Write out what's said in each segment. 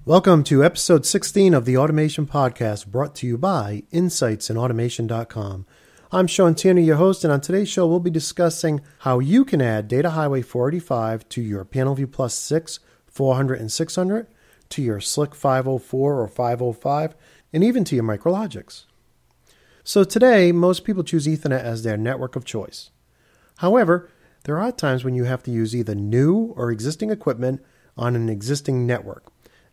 Welcome to episode 16 of the Automation Podcast, brought to you by insightsinautomation.com. I'm Shawn, your host, and on today's show we'll be discussing how you can add Data Highway 485 to your PanelView Plus 6, 400, and 600, to your SLC-5 or 505, and even to your MicroLogix. So today, most people choose Ethernet as their network of choice. However, there are times when you have to use either new or existing equipment on an existing network.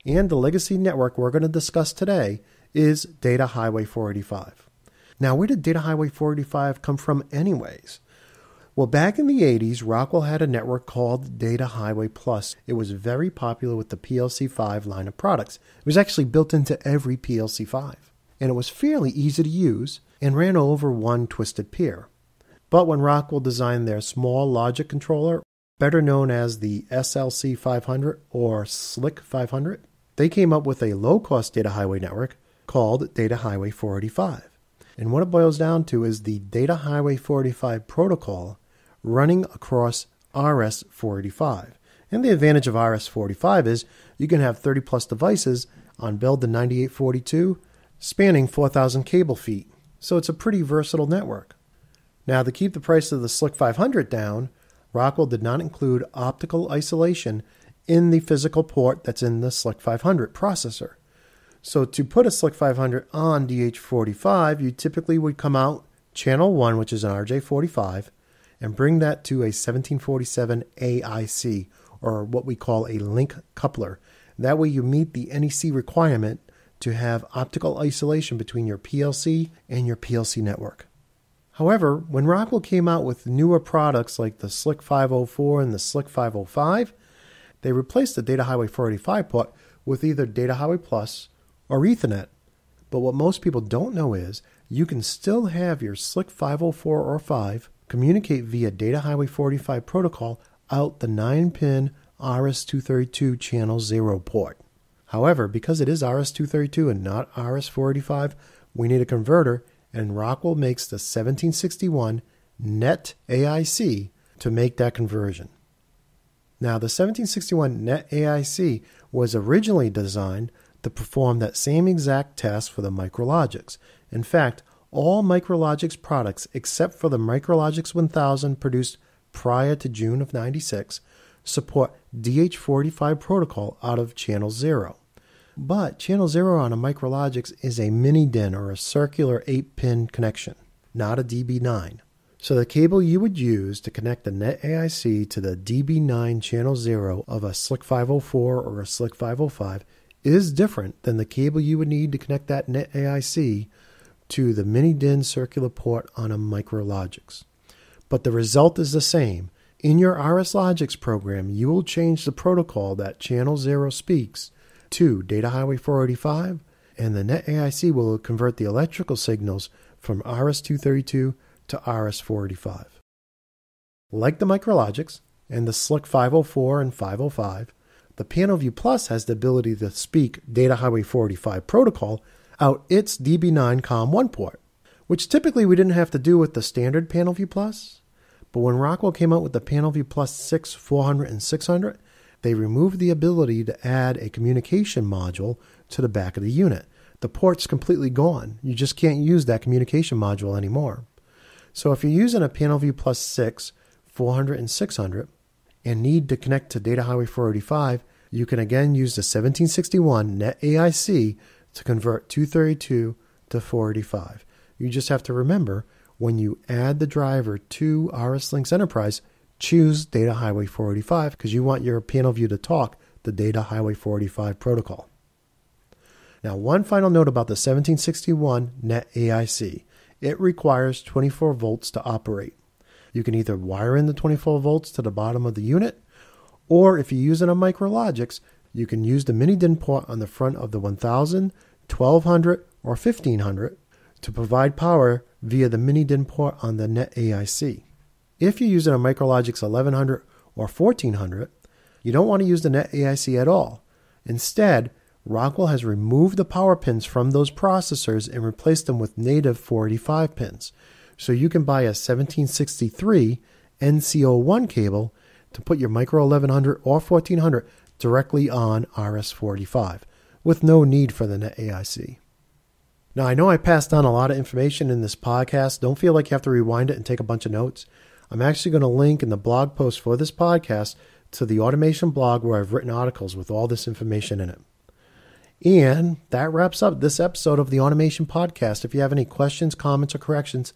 And the legacy network we're going to discuss today is Data Highway 485. Now, where did Data Highway 485 come from anyways? Well, back in the 80s, Rockwell had a network called Data Highway Plus. It was very popular with the SLC-5 line of products. It was actually built into every SLC-5. And it was fairly easy to use and ran over one twisted pair. But when Rockwell designed their small logic controller, better known as the SLC-500 or SLC-500, they came up with a low-cost data highway network called Data Highway 485. And what it boils down to is the Data Highway 485 protocol running across RS-485. And the advantage of RS-485 is you can have 30-plus devices on build the 9842 spanning 4,000 cable feet. So it's a pretty versatile network. Now, to keep the price of the SLC-500 down, Rockwell did not include optical isolation in the physical port that's in the SLC-500 processor. So to put a SLC-500 on DH-485, you typically would come out channel 1, which is an RJ45, and bring that to a 1747 AIC, or what we call a link coupler. That way you meet the NEC requirement to have optical isolation between your PLC and your PLC network. However, when Rockwell came out with newer products like the SLC-504 and the SLC-505, they replaced the Data Highway 485 port with either Data Highway Plus or Ethernet. But what most people don't know is you can still have your SLC-504 or 5 communicate via Data Highway 485 protocol out the 9-pin RS-232 channel 0 port. However, because it is RS-232 and not RS-485, we need a converter, and Rockwell makes the 1761 NET AIC to make that conversion. Now, the 1761 NET AIC was originally designed to perform that same exact task for the MicroLogix. In fact, all MicroLogix products, except for the MicroLogix 1000 produced prior to June of '96, support DH-485 protocol out of channel 0. But channel 0 on a MicroLogix is a mini DIN or a circular 8-pin connection, not a DB9. So the cable you would use to connect the NET AIC to the DB9 channel 0 of a SLC-504 or a SLC-505 is different than the cable you would need to connect that NET AIC to the mini DIN circular port on a MicroLogix. But the result is the same. In your RS-Logix program, you will change the protocol that channel 0 speaks to Data Highway 485, and the NET AIC will convert the electrical signals from RS-232 to RS-485. Like the MicroLogix and the SLC-504 and 505, the PanelView Plus has the ability to speak Data Highway 485 protocol out its DB9 COM1 port, which typically we didn't have to do with the standard PanelView Plus. But when Rockwell came out with the PanelView Plus 6, 400, and 600, they removed the ability to add a communication module to the back of the unit. The port's completely gone. You just can't use that communication module anymore. So if you're using a PanelView Plus 6, 400, and 600 and need to connect to Data Highway 485, you can again use the 1761 NET AIC to convert 232 to 485. You just have to remember, when you add the driver to RS-Links Enterprise, choose Data Highway 485 because you want your PanelView to talk the Data Highway 485 protocol. Now, one final note about the 1761 NET AIC. It requires 24 volts to operate. You can either wire in the 24 volts to the bottom of the unit, or if you're using a MicroLogix, you can use the mini DIN port on the front of the 1000, 1200, or 1500 to provide power via the mini DIN port on the NET AIC. If you're using a MicroLogix 1100 or 1400, you don't want to use the NET AIC at all. Instead, Rockwell has removed the power pins from those processors and replaced them with native 485 pins. So you can buy a 1763 NCO1 cable to put your Micro 1100 or 1400 directly on RS-485. with no need for the NetAIC. Now, I know I passed on a lot of information in this podcast. Don't feel like you have to rewind it and take a bunch of notes. I'm actually going to link in the blog post for this podcast to the automation blog where I've written articles with all this information in it. And that wraps up this episode of the Automation Podcast. If you have any questions, comments, or corrections,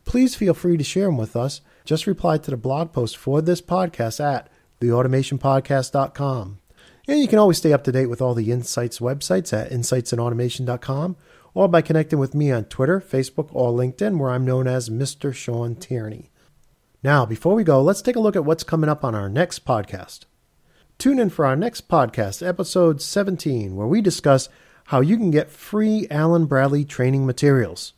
please feel free to share them with us. Just reply to the blog post for this podcast at theautomationpodcast.com. And you can always stay up to date with all the Insights websites at insightsandautomation.com or by connecting with me on Twitter, Facebook, or LinkedIn, where I'm known as Mr. Shawn Tierney. Now, before we go, let's take a look at what's coming up on our next podcast. Tune in for our next podcast, episode 17, where we discuss how you can get free Allen Bradley training materials.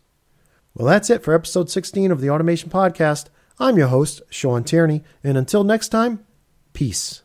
Well, that's it for episode 16 of the Automation Podcast. I'm your host, Shawn Tierney, and until next time, peace.